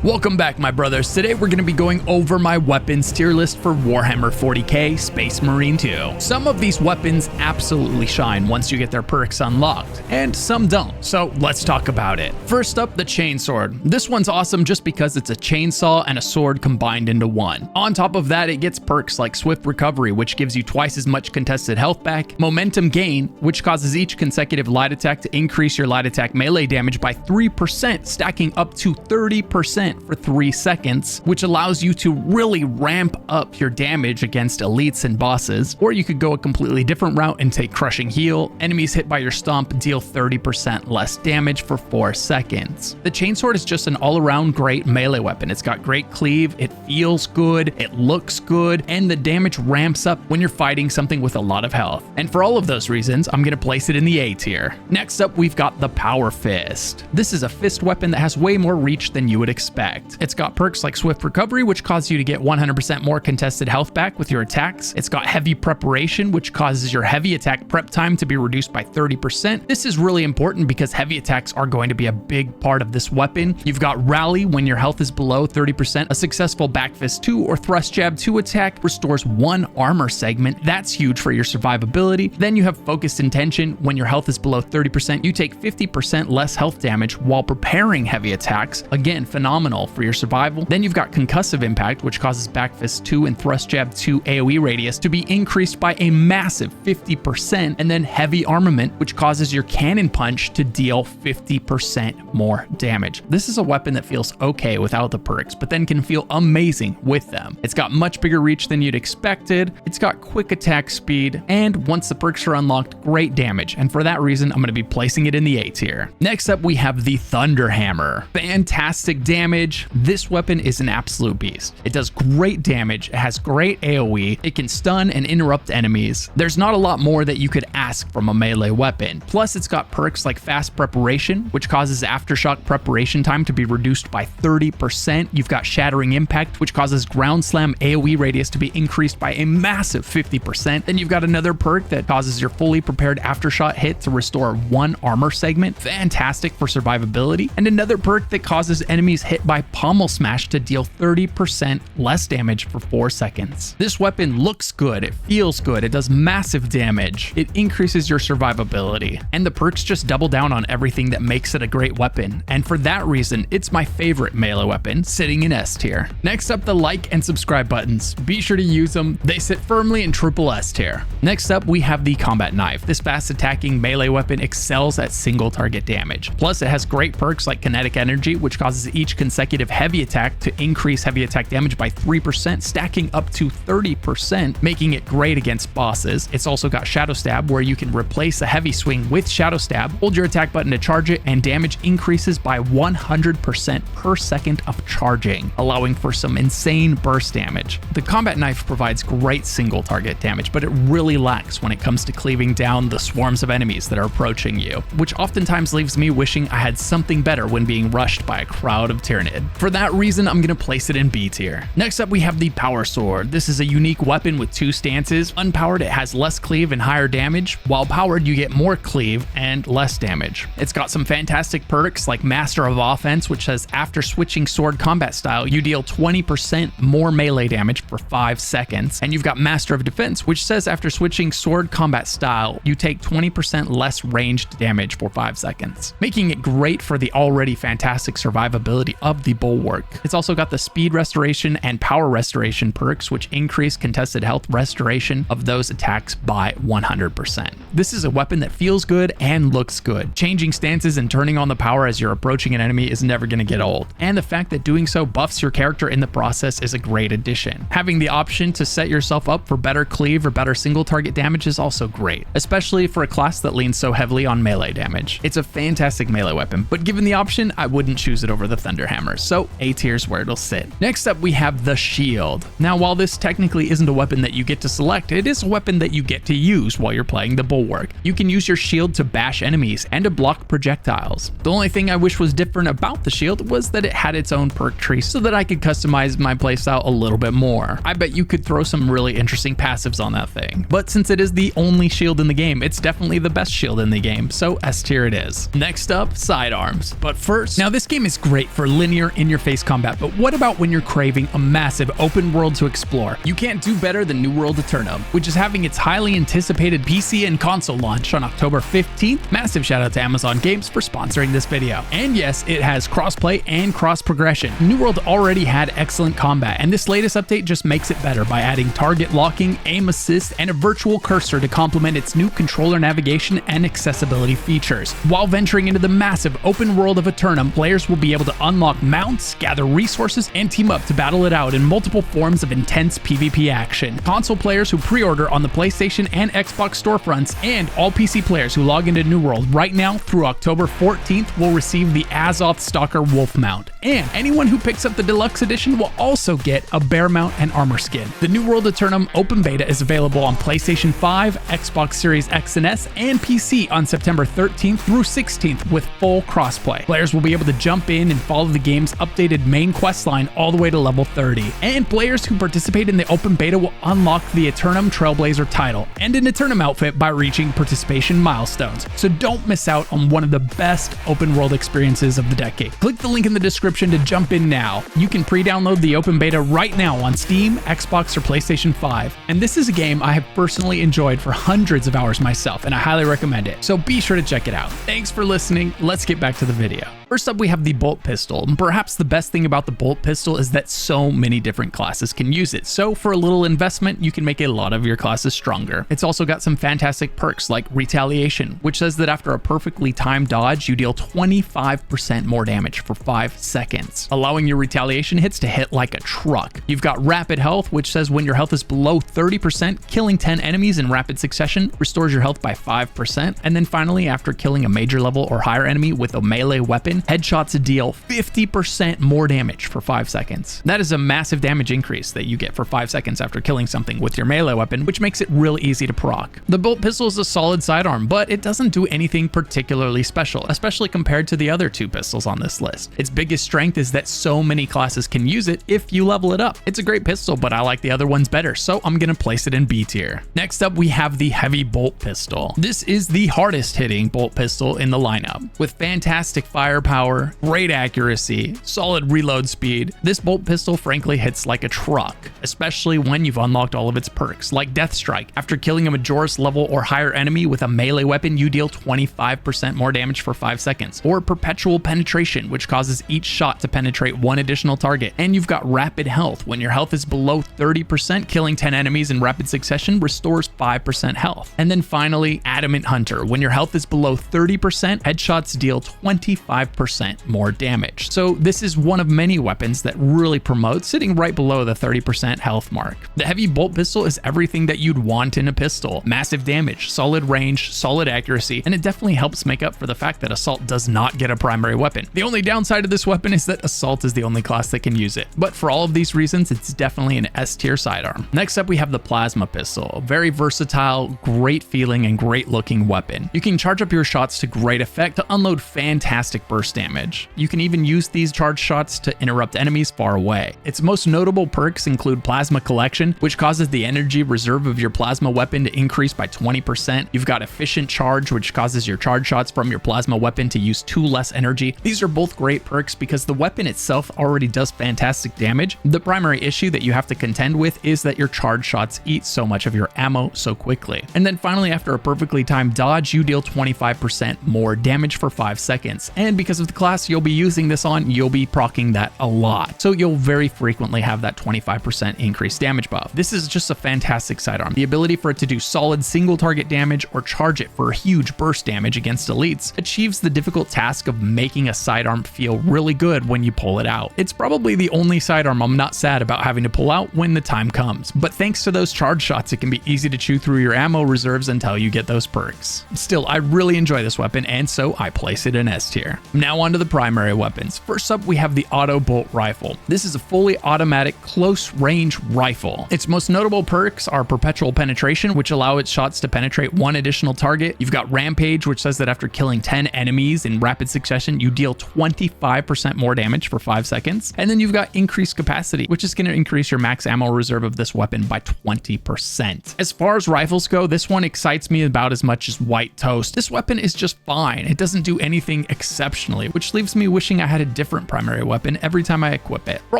Welcome back, my brothers. Today we're going to be going over my weapons tier list for Warhammer 40k Space Marine 2. Some of these weapons absolutely shine once you get their perks unlocked, and some don't, so let's talk about it. First up, the Chainsword. This one's awesome just because it's a chainsaw and a sword combined into one. On top of that, it gets perks like Swift Recovery, which gives you twice as much contested health back, Momentum Gain, which causes each consecutive light attack to increase your light attack melee damage by 3%, stacking up to 30% for 3 seconds, which allows you to really ramp up your damage against elites and bosses. Or you could go a completely different route and take Crushing Heal. Enemies hit by your stomp deal 30% less damage for 4 seconds. The Chainsword is just an all-around great melee weapon. It's got great cleave, it feels good, it looks good, and the damage ramps up when you're fighting something with a lot of health. And for all of those reasons, I'm gonna place it in the A tier. Next up, we've got the Power Fist. This is a fist weapon that has way more reach than you would expect. It's got perks like Swift Recovery, which cause you to get 100% more contested health back with your attacks. It's got Heavy Preparation, which causes your heavy attack prep time to be reduced by 30%. This is really important because heavy attacks are going to be a big part of this weapon. You've got Rally when your health is below 30%. A successful Back Fist 2 or Thrust Jab 2 attack restores 1 armor segment. That's huge for your survivability. Then you have Focused Intention. When your health is below 30%, you take 50% less health damage while preparing heavy attacks. Again, phenomenal for your survival. Then you've got Concussive Impact, which causes Back Fist 2 and Thrust Jab 2 AoE radius to be increased by a massive 50%, and then Heavy Armament, which causes your Cannon Punch to deal 50% more damage. This is a weapon that feels okay without the perks, but then can feel amazing with them. It's got much bigger reach than you'd expected, it's got quick attack speed, and once the perks are unlocked, great damage, and for that reason, I'm going to be placing it in the A tier. Next up, we have the Thunderhammer. Fantastic damage. This weapon is an absolute beast. It does great damage, it has great AoE, it can stun and interrupt enemies. There's not a lot more that you could ask from a melee weapon. Plus, it's got perks like Fast Preparation, which causes Aftershock preparation time to be reduced by 30%. You've got Shattering Impact, which causes Ground Slam AoE radius to be increased by a massive 50%. Then you've got another perk that causes your fully prepared Aftershock hit to restore 1 armor segment. Fantastic for survivability. And another perk that causes enemies hit by Pommel Smash to deal 30% less damage for 4 seconds. This weapon looks good, it feels good, it does massive damage, it increases your survivability, and the perks just double down on everything that makes it a great weapon. And for that reason, it's my favorite melee weapon, sitting in S tier. Next up, the like and subscribe buttons. Be sure to use them, they sit firmly in triple S tier. Next up, we have the Combat Knife. This fast attacking melee weapon excels at single target damage. Plus, it has great perks like Kinetic Energy, which causes each consecutive heavy attack to increase heavy attack damage by 3%, stacking up to 30%, making it great against bosses. It's also got Shadow Stab, where you can replace a heavy swing with Shadow Stab, hold your attack button to charge it, and damage increases by 100% per second of charging, allowing for some insane burst damage. The Combat Knife provides great single target damage, but it really lacks when it comes to cleaving down the swarms of enemies that are approaching you, which oftentimes leaves me wishing I had something better when being rushed by a crowd of Tyranid. For that reason, I'm gonna place it in B tier. Next up, we have the Power Sword. This is a unique weapon with 2 stances. Unpowered, it has less cleave and higher damage, while powered, you get more cleave and less damage. It's got some fantastic perks like Master of Offense, which says after switching sword combat style, you deal 20% more melee damage for 5 seconds. And you've got Master of Defense, which says after switching sword combat style, you take 20% less ranged damage for 5 seconds, making it great for the already fantastic survivability of the Bulwark. It's also got the Speed Restoration and Power Restoration perks, which increase contested health restoration of those attacks by 100%. This is a weapon that feels good and looks good. Changing stances and turning on the power as you're approaching an enemy is never going to get old. And the fact that doing so buffs your character in the process is a great addition. Having the option to set yourself up for better cleave or better single target damage is also great, especially for a class that leans so heavily on melee damage. It's a fantastic melee weapon, but given the option, I wouldn't choose it over the Thunderhammer, so A tier is where it'll sit. Next up, we have the Shield. Now, while this technically isn't a weapon that you get to select, it is a weapon that you get to use while you're playing the Bulwark. You can use your shield to bash enemies and to block projectiles. The only thing I wish was different about the shield was that it had its own perk tree so that I could customize my playstyle a little bit more. I bet you could throw some really interesting passives on that thing. But since it is the only shield in the game, it's definitely the best shield in the game, so S tier it is. Next up, sidearms. But first, now this game is great for linear linear in-your-face combat, but what about when you're craving a massive open world to explore? You can't do better than New World Aeternum, which is having its highly anticipated PC and console launch on October 15th. Massive shout out to Amazon Games for sponsoring this video. And yes, it has crossplay and cross progression. New World already had excellent combat, and this latest update just makes it better by adding target locking, aim assist, and a virtual cursor to complement its new controller navigation and accessibility features. While venturing into the massive open world of Aeternum, players will be able to unlock mounts, gather resources, and team up to battle it out in multiple forms of intense PvP action. Console players who pre-order on the PlayStation and Xbox storefronts, and all PC players who log into New World right now through October 14th will receive the Azoth Stalker Wolf mount. And anyone who picks up the Deluxe Edition will also get a bear mount and armor skin. The New World Aeternum open beta is available on PlayStation 5, Xbox Series X and S, and PC on September 13th through 16th with full crossplay. Players will be able to jump in and follow the game's updated main quest line all the way to level 30. And players who participate in the open beta will unlock the Aeternum Trailblazer title and an Aeternum outfit by reaching participation milestones. So don't miss out on one of the best open world experiences of the decade. Click the link in the description to jump in now. You can pre-download the open beta right now on Steam, Xbox, or PlayStation 5. And this is a game I have personally enjoyed for hundreds of hours myself, and I highly recommend it. So be sure to check it out. Thanks for listening. Let's get back to the video. First up, we have the bolt pistol. And perhaps the best thing about the bolt pistol is that so many different classes can use it. So for a little investment, you can make a lot of your classes stronger. It's also got some fantastic perks like retaliation, which says that after a perfectly timed dodge, you deal 25% more damage for 5 seconds, allowing your retaliation hits to hit like a truck. You've got rapid health, which says when your health is below 30%, killing 10 enemies in rapid succession restores your health by 5%. And then finally, after killing a major level or higher enemy with a melee weapon, headshots deal 50% more damage for 5 seconds. That is a massive damage increase that you get for 5 seconds after killing something with your melee weapon, which makes it real easy to proc. The bolt pistol is a solid sidearm, but it doesn't do anything particularly special, especially compared to the other two pistols on this list. Its biggest strength is that so many classes can use it if you level it up. It's a great pistol, but I like the other ones better, so I'm gonna place it in B tier. Next up, we have the heavy bolt pistol. This is the hardest hitting bolt pistol in the lineup. With fantastic firepower, great accuracy, solid reload speed, this bolt pistol frankly hits like a truck, especially when you've unlocked all of its perks, like Death Strike. After killing a Majoris level or higher enemy with a melee weapon, you deal 25% more damage for 5 seconds, or Perpetual Penetration, which causes each shot to penetrate one additional target. And you've got rapid health. When your health is below 30%, killing 10 enemies in rapid succession restores 5% health. And then finally, Adamant Hunter. When your health is below 30%, headshots deal 25% more damage. So this is one of many weapons that really promotes sitting right below the 30% health mark. The heavy bolt pistol is everything that you'd want in a pistol. Massive damage, solid range, solid accuracy, and it definitely helps make up for the fact that Assault does not get a primary weapon. The only downside of this weapon is that Assault is the only class that can use it. But for all of these reasons, it's definitely an S tier sidearm. Next up, we have the plasma pistol. A very versatile, great feeling, and great looking weapon. You can charge up your shots to great effect to unload fantastic burst damage. You can even use these charged shots to interrupt enemies far away. Its most notable perks include Plasma Collection, which causes the energy reserve of your plasma weapon to increase by 20%. You've got Efficient Charge, which causes your charge shots from your plasma weapon to use 2 less energy. These are both great perks because the weapon itself already does fantastic damage. The primary issue that you have to contend with is that your charge shots eat so much of your ammo so quickly. And then finally, after a perfectly timed dodge, you deal 25% more damage for 5 seconds. And because of the class you'll be using this on, you'll be proccing that a lot. So you'll very frequently have that 25% increased damage buff. This is just a fantastic sidearm. The ability for it to do solid single target damage or charge it for huge burst damage against elites achieves the difficult task of making a sidearm feel really good when you pull it out. It's probably the only sidearm I'm not sad about having to pull out when the time comes, but thanks to those charge shots, it can be easy to chew through your ammo reserves until you get those perks. Still, I really enjoy this weapon, and so I place it in S tier. Now on to the primary weapons. First up, we have the Auto Bolt Rifle. This is a fully automatic close range rifle. Its most notable perks are Perpetual Penetration, which allow its shots to penetrate one additional target. You've got Rampage, which says that after killing 10 enemies in rapid succession, you deal 25% more damage for 5 seconds. And then you've got Increased Capacity, which is going to increase your max ammo reserve of this weapon by 20%. As far as rifles go, this one excites me about as much as White Toast. This weapon is just fine. It doesn't do anything exceptionally, which leaves me wishing I had a different different primary weapon every time I equip it. For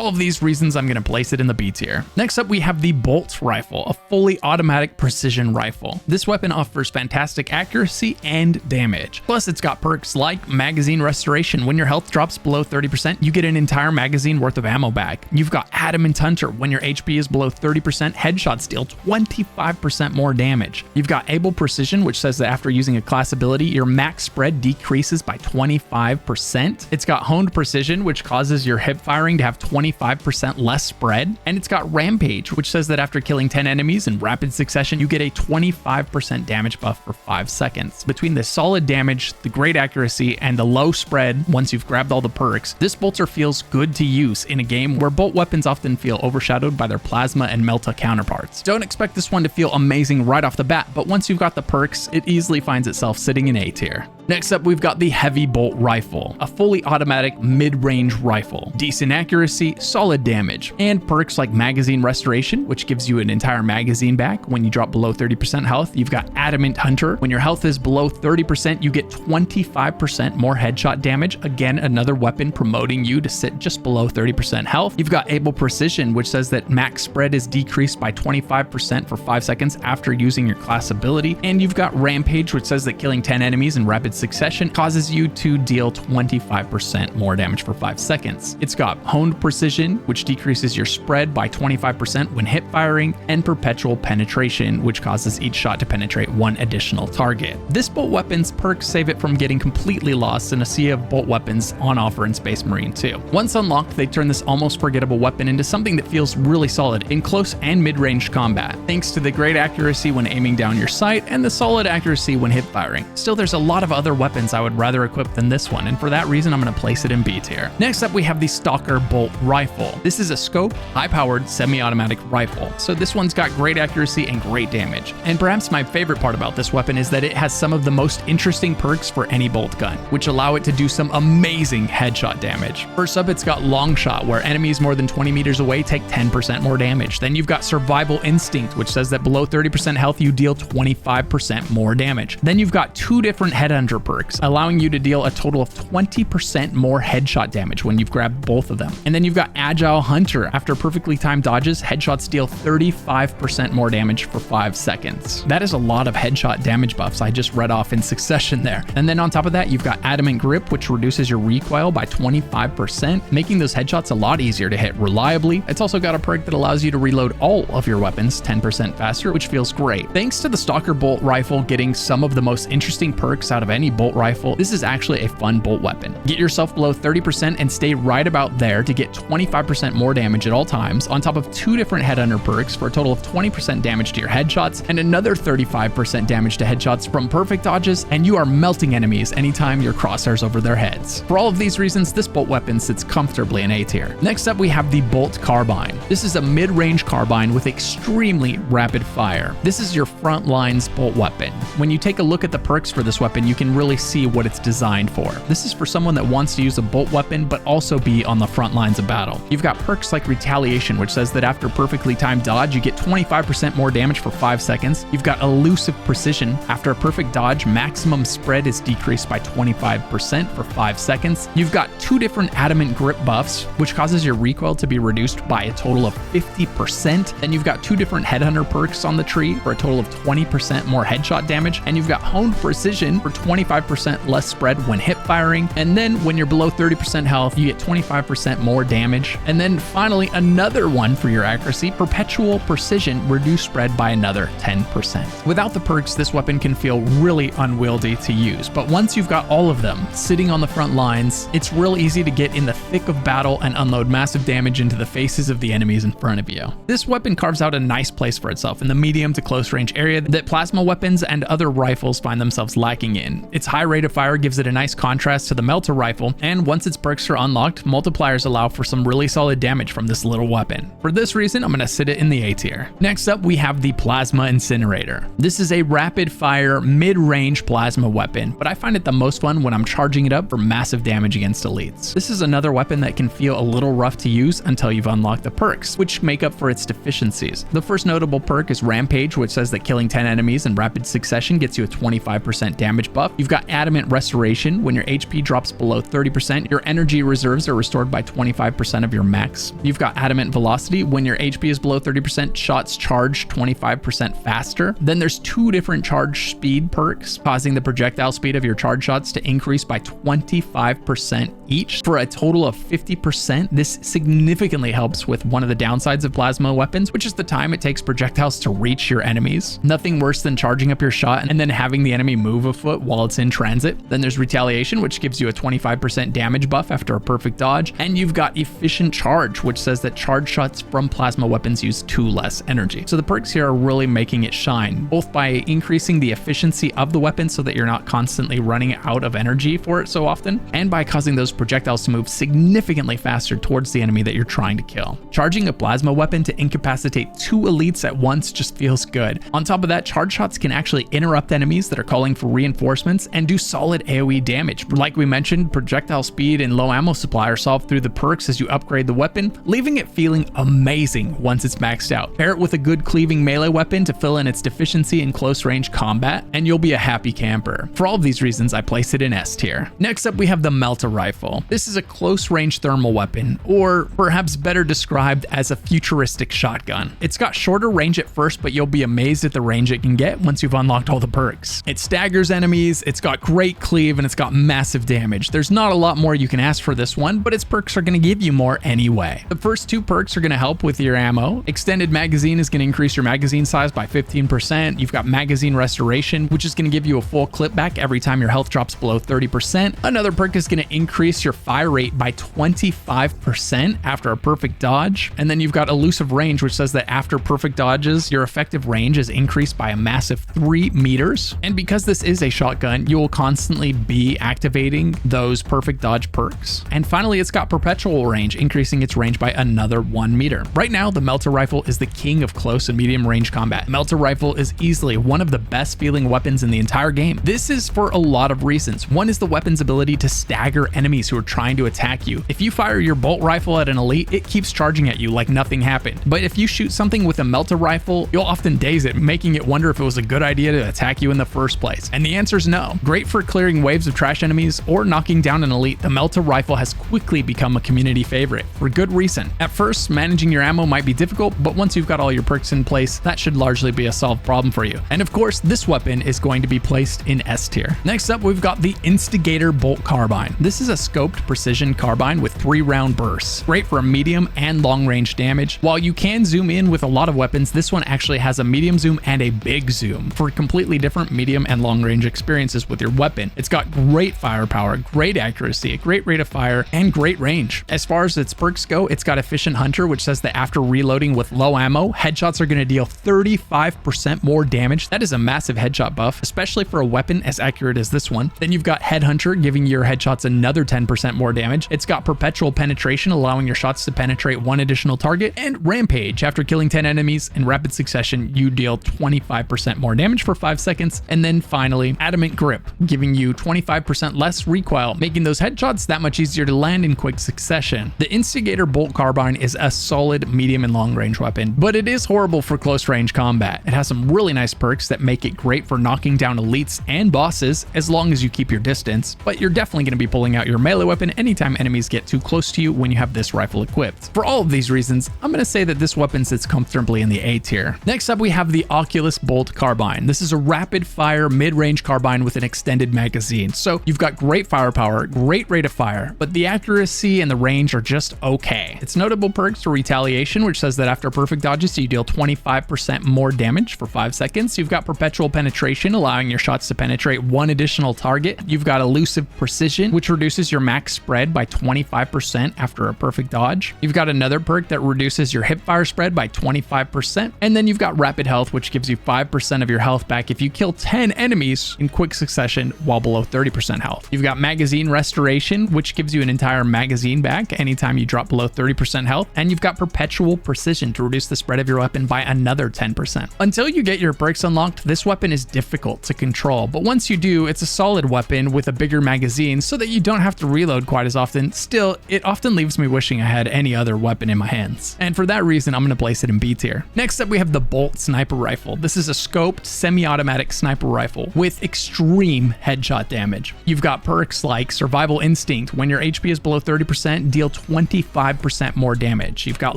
all of these reasons, I'm going to place it in the B tier. Next up, we have the Bolt Rifle, a fully automatic precision rifle. This weapon offers fantastic accuracy and damage. Plus, it's got perks like magazine restoration. When your health drops below 30%, you get an entire magazine worth of ammo back. You've got Adamant Hunter. When your HP is below 30%, headshots deal 25% more damage. You've got Able Precision, which says that after using a class ability, your max spread decreases by 25%. It's got Honed Precision, which causes your hip firing to have 25% less spread. And it's got Rampage, which says that after killing 10 enemies in rapid succession, you get a 25% damage buff for 5 seconds. Between the solid damage, the great accuracy, and the low spread once you've grabbed all the perks, this bolter feels good to use in a game where bolt weapons often feel overshadowed by their plasma and melta counterparts. Don't expect this one to feel amazing right off the bat, but once you've got the perks, it easily finds itself sitting in A tier. Next up, we've got the Heavy Bolt Rifle, a fully automatic mid-range rifle. Decent accuracy, solid damage, and perks like Magazine Restoration, which gives you an entire magazine back when you drop below 30% health. You've got Adamant Hunter. When your health is below 30%, you get 25% more headshot damage. Again, another weapon promoting you to sit just below 30% health. You've got Able Precision, which says that max spread is decreased by 25% for 5 seconds after using your class ability. And you've got Rampage, which says that killing 10 enemies in rapid succession causes you to deal 25% more damage for 5 seconds. It's got Honed Precision, which decreases your spread by 25% when hip firing, and Perpetual Penetration, which causes each shot to penetrate one additional target. This bolt weapon's perks save it from getting completely lost in a sea of bolt weapons on offer in Space Marine 2. Once unlocked, they turn this almost forgettable weapon into something that feels really solid in close and mid-range combat, thanks to the great accuracy when aiming down your sight and the solid accuracy when hip firing. Still, there's a lot of other weapons I would rather equip than this one, and for that reason, I'm going to place it in B tier. Next up, we have the Stalker Bolt Rifle. This is a scoped, high-powered, semi-automatic rifle, so this one's got great accuracy and great damage. And perhaps my favorite part about this weapon is that it has some of the most interesting perks for any bolt gun, which allow it to do some amazing headshot damage. First up, it's got Long Shot, where enemies more than 20 meters away take 10% more damage. Then you've got Survival Instinct, which says that below 30% health, you deal 25% more damage. Then you've got 2 different headhunter perks, allowing you to deal a total of 20% more headshot damage when you've grabbed both of them. And then you've got Agile Hunter. After perfectly timed dodges, headshots deal 35% more damage for 5 seconds. That is a lot of headshot damage buffs I just read off in succession there. And then on top of that, you've got Adamant Grip, which reduces your recoil by 25%, making those headshots a lot easier to hit reliably. It's also got a perk that allows you to reload all of your weapons 10% faster, which feels great. Thanks to the Stalker Bolt Rifle getting some of the most interesting perks out of any bolt rifle, this is actually a fun bolt weapon. Get yourself below 30% and stay right about there to get 25% more damage at all times, on top of 2 different headhunter perks for a total of 20% damage to your headshots and another 35% damage to headshots from perfect dodges, and you are melting enemies anytime your crosshairs over their heads. For all of these reasons, this bolt weapon sits comfortably in A tier. Next up, we have the Bolt Carbine. This is a mid-range carbine with extremely rapid fire. This is your front lines bolt weapon. When you take a look at the perks for this weapon, you can really see what it's designed for. This is for someone that wants to use a bolt weapon but also be on the front lines of battle. You've got perks like Retaliation, which says that after perfectly timed dodge, you get 25% more damage for 5 seconds. You've got Elusive Precision. After a perfect dodge, maximum spread is decreased by 25% for 5 seconds. You've got 2 different Adamant Grip buffs, which causes your recoil to be reduced by a total of 50%. Then you've got 2 different Headhunter perks on the tree for a total of 20% more headshot damage. And you've got Honed Precision for 25% less spread when hip firing. And then when you're below 30% health, you get 25% more damage. And then finally, another one for your accuracy, Perpetual Precision, reduced spread by another 10%. Without the perks, this weapon can feel really unwieldy to use, but once you've got all of them sitting on the front lines, it's real easy to get in the thick of battle and unload massive damage into the faces of the enemies in front of you. This weapon carves out a nice place for itself in the medium to close range area that plasma weapons and other rifles find themselves lacking in. Its high rate of fire gives it a nice contrast to the Melta rifle, and once its perks are unlocked, multipliers allow for some really solid damage from this little weapon. For this reason, I'm going to sit it in the A tier. Next up, we have the Plasma Incinerator. This is a rapid fire, mid-range plasma weapon, but I find it the most fun when I'm charging it up for massive damage against elites. This is another weapon that can feel a little rough to use until you've unlocked the perks, which make up for its deficiencies. The first notable perk is Rampage, which says that killing 10 enemies in rapid succession gets you a 25% damage buff. You've got Adamant Restoration. When your HP drops below 30%, your energy reserves are restored by 25% of your max. You've got Adamant Velocity. When your HP is below 30%, shots charge 25% faster. Then there's 2 different charge speed perks, causing the projectile speed of your charge shots to increase by 25% each for a total of 50%. This significantly helps with one of the downsides of plasma weapons, which is the time it takes projectiles to reach your enemies. Nothing worse than charging up your shot and then having the enemy move a foot while it's in transit. Then there's Retaliation, which gives you a 25% damage buff after a perfect dodge. And you've got Efficient Charge, which says that charge shots from plasma weapons use 2 less energy. So the perks here are really making it shine, both by increasing the efficiency of the weapon so that you're not constantly running out of energy for it so often, and by causing those projectiles to move significantly faster towards the enemy that you're trying to kill. Charging a plasma weapon to incapacitate 2 elites at once just feels good. On top of that, charge shots can actually interrupt enemies that are calling for reinforcements and do solid AoE damage. Like we mentioned, projectile speed and low ammo supply are solved through the perks as you upgrade the weapon, leaving it feeling amazing once it's maxed out. Pair it with a good cleaving melee weapon to fill in its deficiency in close range combat, and you'll be a happy camper. For all of these reasons, I place it in S tier. Next up, we have the MELTA rifle. This is a close range thermal weapon, or perhaps better described as a futuristic shotgun. It's got shorter range at first, but you'll be amazed at the range it can get once you've unlocked all the perks. It staggers enemies, it's got great cleave, and it's got massive damage. There's not a lot more you can ask for this one, but its perks are going to give you more anyway. The first 2 perks are going to help with your ammo. Extended Magazine is going to increase your magazine size by 15%. You've got Magazine Restoration, which is going to give you a full clip back every time your health drops below 30%. Another perk is going to increase your fire rate by 25% after a perfect dodge. And then you've got Elusive Range, which says that after perfect dodges, your effective range is increased by a massive 3 meters. And because this is a shotgun, you will constantly be activating those perfect dodge perks. And finally, it's got Perpetual Range, increasing its range by another 1 meter. Right now, the MELTA rifle is the king of close and medium range combat. MELTA rifle is easily one of the best feeling weapons in the entire game. This is for a lot of reasons. One is the weapon's ability to stagger enemies who are trying to attack you. If you fire your bolt rifle at an elite, it keeps charging at you like nothing happened. But if you shoot something with a MELTA rifle, you'll often daze it, making it wonder if it was a good idea to attack you in the first place. And the answer is no. Great for clearing waves of trash enemies or knocking down an elite, the MELTA rifle has quickly become a community favorite for good reason. At first, managing your ammo might be difficult, but once you've got all your perks in place, that should largely be a solved problem for you. And of course, this weapon is going to be placed in S tier. Next up, we've got the Instigator Bolt Carbine. This is a scoped precision carbine with 3-round bursts. Great for a medium and long range damage. While you can zoom in with a lot of weapons, this one actually has a medium zoom and a big zoom for completely different medium and long range experiences with your weapon. It's got great firepower, great accuracy, a great rate of fire, and great range. As far as its perks go, it's got Efficient Hunter, which says that after reloading with low ammo, headshots are going to deal 35% more damage. That is a massive headshot buff, especially for a weapon as accurate as this one. Then you've got Headhunter, giving your headshots another 10% more damage. It's got Perpetual Penetration, allowing your shots to penetrate 1 additional target, and Rampage. After killing 10 enemies in rapid succession, you deal 25% more damage for 5 seconds. And then finally, Adamant Grip, giving you 25% less recoil, making those headshots that much easier to land in quick succession. The Instigator Bolt Carbine is a solid medium and long range weapon, but it is horrible for close range combat. It has some really nice perks that make it great for knocking down elites and bosses as long as you keep your distance, but you're definitely going to be pulling out your melee weapon anytime enemies get too close to you when you have this rifle equipped. For all of these reasons, I'm going to say that this weapon sits comfortably in the A tier. Next up, we have the OCCULUS Bolt Carbine. This is a rapid fire mid-range carbine with an extended magazine. So you've got great firepower, great rate of fire, but the accuracy and the range are just okay. Its notable perks are Retaliation, which says that after perfect dodges, you deal 25% more damage for 5 seconds. You've got Perpetual Penetration, allowing your shots to penetrate 1 additional target. You've got Elusive Precision, which reduces your max spread by 25% after a perfect dodge. You've got another perk that reduces your hipfire spread by 25%. And then you've got Rapid Health, which gives you 5% of your health back if you kill 10 enemies in quick succession while below 30% health. You've got Magazine Restoration, which gives you an entire magazine back anytime you drop below 30% health. And you've got Perpetual Precision to reduce the spread of your weapon by another 10%. Until you get your perks unlocked, this weapon is difficult to control, but once you do, it's a solid weapon with a bigger magazine so that you don't have to reload quite as often. Still, it often leaves me wishing I had any other weapon in my hands. And for that reason, I'm going to place it in B tier. Next up, we have the Bolt Sniper Rifle. This is a scoped semi-automatic sniper rifle with extreme extreme headshot damage. You've got perks like Survival Instinct. When your HP is below 30%, deal 25% more damage. You've got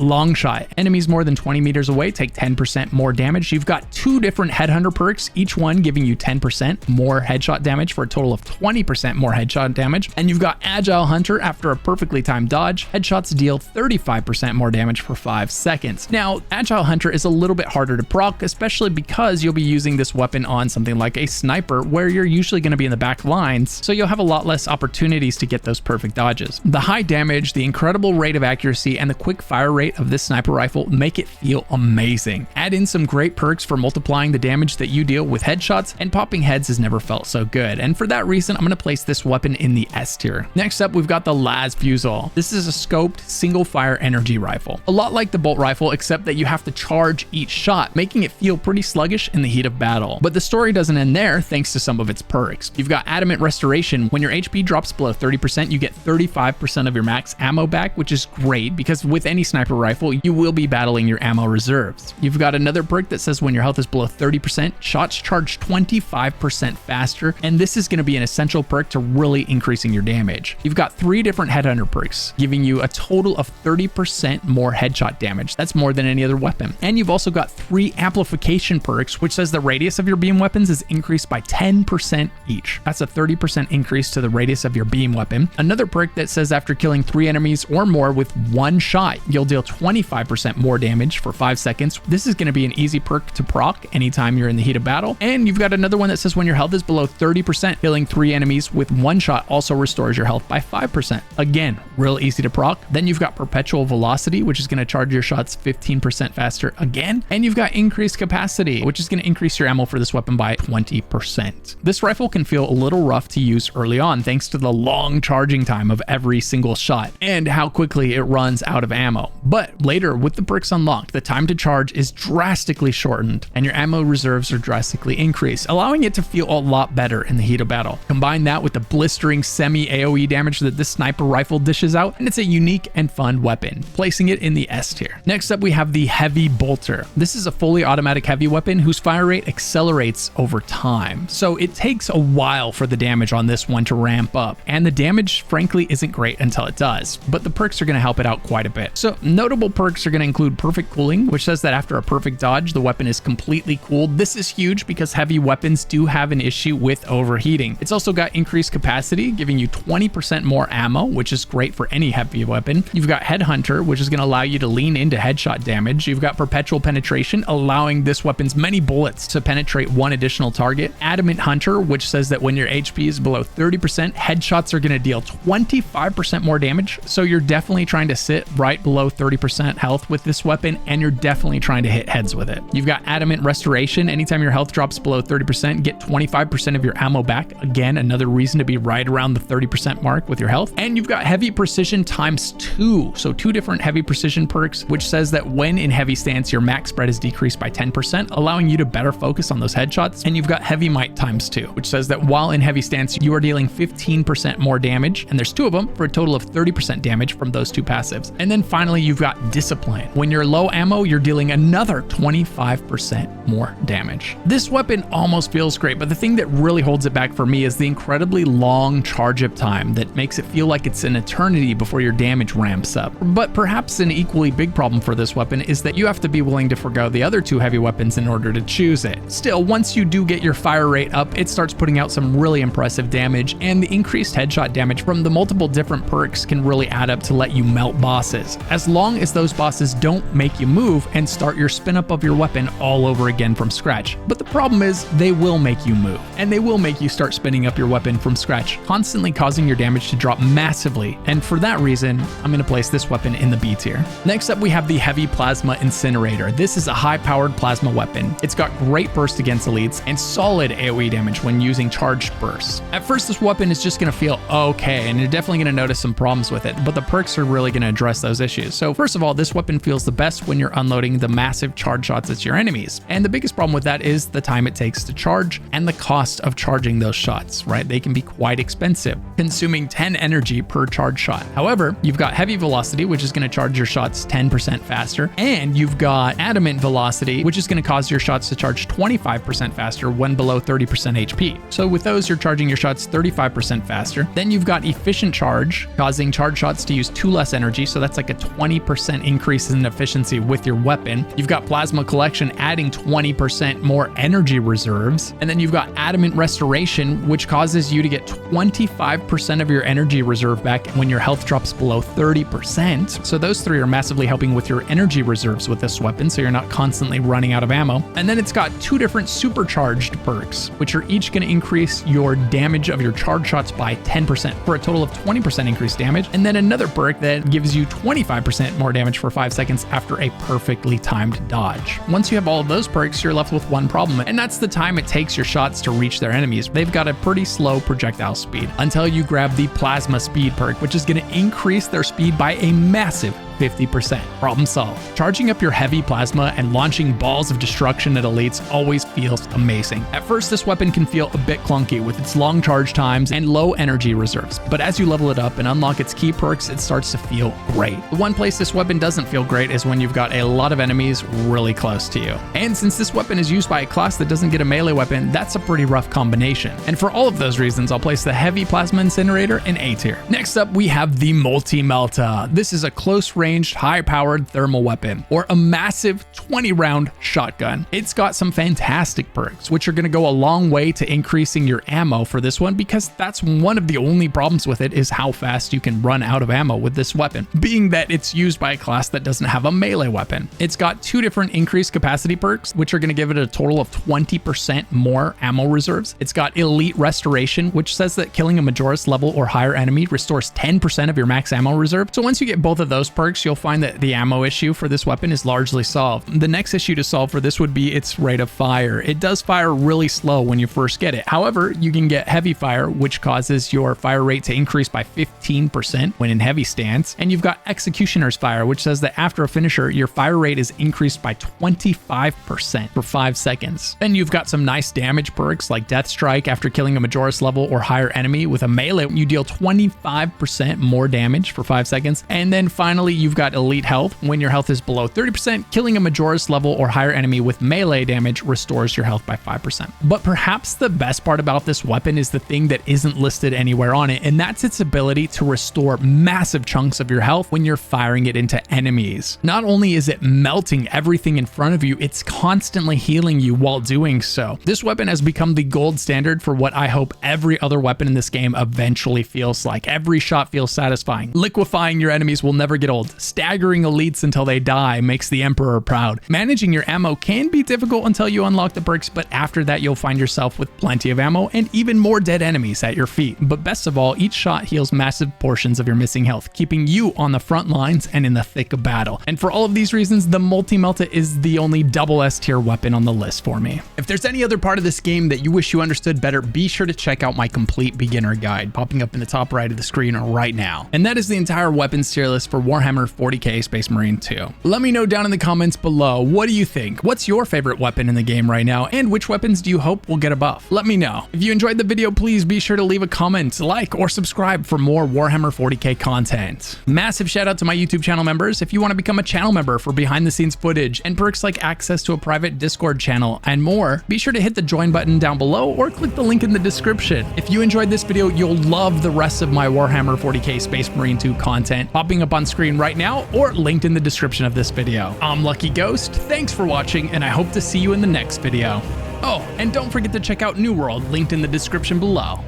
Long Shot. Enemies more than 20 meters away take 10% more damage. You've got 2 different Headhunter perks, each one giving you 10% more headshot damage for a total of 20% more headshot damage. And you've got Agile Hunter. After a perfectly timed dodge, headshots deal 35% more damage for 5 seconds. Now, Agile Hunter is a little bit harder to proc, especially because you'll be using this weapon on something like a sniper where you're usually going to be in the back lines, so you'll have a lot less opportunities to get those perfect dodges. The high damage, the incredible rate of accuracy, and the quick fire rate of this sniper rifle make it feel amazing. Add in some great perks for multiplying the damage that you deal with headshots, and popping heads has never felt so good. And for that reason, I'm going to place this weapon in the S tier. Next up, we've got the Las FUSIL. This is a scoped single fire energy rifle. A lot like the bolt rifle, except that you have to charge each shot, making it feel pretty sluggish in the heat of battle. But the story doesn't end there thanks to some of its perks. You've got Adamant Restoration. When your HP drops below 30%, you get 35% of your max ammo back, which is great because with any sniper rifle, you will be battling your ammo reserves. You've got another perk that says when your health is below 30%, shots charge 25% faster, and this is going to be an essential perk to really increasing your damage. You've got 3 different Headhunter perks, giving you a total of 30% more headshot damage. That's more than any other weapon. And you've also got 3 amplification perks, which says the radius of your beam weapons is increased by 10% each. That's a 30% increase to the radius of your beam weapon. Another perk that says after killing 3 enemies or more with 1 shot, you'll deal 25% more damage for 5 seconds. This is going to be an easy perk to proc anytime you're in the heat of battle. And you've got another one that says when your health is below 30%, killing 3 enemies with 1 shot also restores your health by 5%. Again, real easy to proc. Then you've got Perpetual Velocity, which is going to charge your shots 15% faster again. And you've got Increased Capacity, which is going to increase your ammo for this weapon by 20%. This rifle can feel a little rough to use early on thanks to the long charging time of every single shot and how quickly it runs out of ammo. But later, with the perks unlocked, the time to charge is drastically shortened and your ammo reserves are drastically increased, allowing it to feel a lot better in the heat of battle. Combine that with the blistering semi-AoE damage that this sniper rifle dishes out, and it's a unique and fun weapon, placing it in the S tier. Next up, we have the Heavy Bolter. This is a fully automatic heavy weapon whose fire rate accelerates over time, so it takes a while for the damage on this one to ramp up, and the damage frankly isn't great until it does, but the perks are going to help it out quite a bit. So notable perks are going to include Perfect Cooling, which says that after a perfect dodge, the weapon is completely cooled. This is huge because heavy weapons do have an issue with overheating. It's also got Increased Capacity, giving you 20% more ammo, which is great for any heavy weapon. You've got Headhunter, which is going to allow you to lean into headshot damage. You've got Perpetual Penetration, allowing this weapon's many bullets to penetrate 1 additional target. Adamant Hunter, which says that when your HP is below 30%, headshots are going to deal 25% more damage. So you're definitely trying to sit right below 30% health with this weapon, and you're definitely trying to hit heads with it. You've got Adamant Restoration. Anytime your health drops below 30%, get 25% of your ammo back. Again, another reason to be right around the 30% mark with your health. And you've got Heavy Precision ×2. So 2 different Heavy Precision perks, which says that when in heavy stance, your max spread is decreased by 10%, allowing you to better focus on those headshots. And you've got Heavy Might ×2, which says that while in heavy stance, you are dealing 15% more damage. And there's 2 of them for a total of 30% damage from those 2 passives. And then finally, you've got Discipline. When you're low ammo, you're dealing another 25% more damage. This weapon almost feels great, but the thing that really holds it back for me is the incredibly long charge up time that makes it feel like it's an eternity before your damage ramps up. But perhaps an equally big problem for this weapon is that you have to be willing to forgo the other 2 heavy weapons in order to choose it. Still, once you do get your fire rate up, it starts putting out some really impressive damage, and the increased headshot damage from the multiple different perks can really add up to let you melt bosses, as long as those bosses don't make you move and start your spin up of your weapon all over again from scratch. But the problem is they will make you move, and they will make you start spinning up your weapon from scratch, constantly causing your damage to drop massively, and for that reason, I'm going to place this weapon in the B tier. Next up, we have the Heavy Plasma Incinerator. This is a high-powered plasma weapon. It's got great burst against elites and solid AoE damage when using charged bursts. At first, this weapon is just going to feel okay, and you're definitely going to notice some problems with it, but the perks are really going to address those issues. So first of all, this weapon feels the best when you're unloading the massive charge shots at your enemies, and the biggest problem with that is the time it takes to charge and the cost of charging those shots, right? They can be quite expensive, consuming 10 energy per charge shot. However, you've got Heavy Velocity, which is going to charge your shots 10% faster, and you've got Adamant Velocity, which is going to cause your shots to charge 25% faster when below 30% HP. So with those, you're charging your shots 35% faster. Then you've got efficient charge, causing charge shots to use 2 less energy, so that's like a 20% increase in efficiency with your weapon. You've got plasma collection, adding 20% more energy reserves. And then you've got adamant restoration, which causes you to get 25% of your energy reserve back when your health drops below 30%. So those 3 are massively helping with your energy reserves with this weapon, so you're not constantly running out of ammo. And then it's got 2 different supercharged perks, which are each going to increase your damage of your charge shots by 10% for a total of 20% increased damage. And then another perk that gives you 25% more damage for 5 seconds after a perfectly timed dodge. Once you have all of those perks, you're left with one problem, and that's the time it takes your shots to reach their enemies. They've got a pretty slow projectile speed until you grab the plasma speed perk, which is going to increase their speed by a massive 50%. Problem solved. Charging up your heavy plasma and launching balls of destruction at elites always feels amazing. At first, this weapon can feel a bit clunky with its long charge times and low energy reserves, but as you level it up and unlock its key perks, it starts to feel great. The one place this weapon doesn't feel great is when you've got a lot of enemies really close to you. And since this weapon is used by a class that doesn't get a melee weapon, that's a pretty rough combination. And for all of those reasons, I'll place the heavy plasma incinerator in A tier. Next up, we have the MELTA. This is a close range, high-powered thermal weapon, or a massive 20-round shotgun. It's got some fantastic perks, which are going to go a long way to increasing your ammo for this one, because that's one of the only problems with it is how fast you can run out of ammo with this weapon, being that it's used by a class that doesn't have a melee weapon. It's got 2 different increased capacity perks, which are going to give it a total of 20% more ammo reserves. It's got elite restoration, which says that killing a Majoris level or higher enemy restores 10% of your max ammo reserve. So once you get both of those perks, you'll find that the ammo issue for this weapon is largely solved. The next issue to solve for this would be its rate of fire. It does fire really slow when you first get it. However, you can get heavy fire, which causes your fire rate to increase by 15% when in heavy stance. And you've got executioner's fire, which says that after a finisher, your fire rate is increased by 25% for 5 seconds. Then you've got some nice damage perks like Death Strike. After killing a Majoris level or higher enemy with a melee, you deal 25% more damage for 5 seconds. And then finally, you've got elite health. When your health is below 30%, killing a Majoris level or higher enemy with melee damage restores your health by 5%. But perhaps the best part about this weapon is the thing that isn't listed anywhere on it, and that's its ability to restore massive chunks of your health when you're firing it into enemies. Not only is it melting everything in front of you, it's constantly healing you while doing so. This weapon has become the gold standard for what I hope every other weapon in this game eventually feels like. Every shot feels satisfying. Liquefying your enemies will never get old. Staggering elites until they die makes the Emperor proud. Managing your ammo can be difficult until you unlock the perks, but after that you'll find yourself with plenty of ammo and even more dead enemies at your feet. But best of all, each shot heals massive portions of your missing health, keeping you on the front lines and in the thick of battle. And for all of these reasons, the MELTA is the only double S tier weapon on the list for me. If there's any other part of this game that you wish you understood better, be sure to check out my complete beginner guide popping up in the top right of the screen right now. And that is the entire weapons tier list for WarHammer 40k Space Marine 2. Let me know down in the comments below, what do you think? What's your favorite weapon in the game right now, and which weapons do you hope will get a buff? Let me know. If you enjoyed the video, please be sure to leave a comment, like, or subscribe for more WarHammer 40k content. Massive shout out to my YouTube channel members. If you want to become a channel member for behind the scenes footage and perks like access to a private Discord channel and more, be sure to hit the join button down below or click the link in the description. If you enjoyed this video, you'll love the rest of my WarHammer 40k Space Marine 2 content popping up on screen right now or linked in the description of this video. I'm Lucky Ghost, thanks for watching, and I hope to see you in the next video. Oh, and don't forget to check out New World, linked in the description below.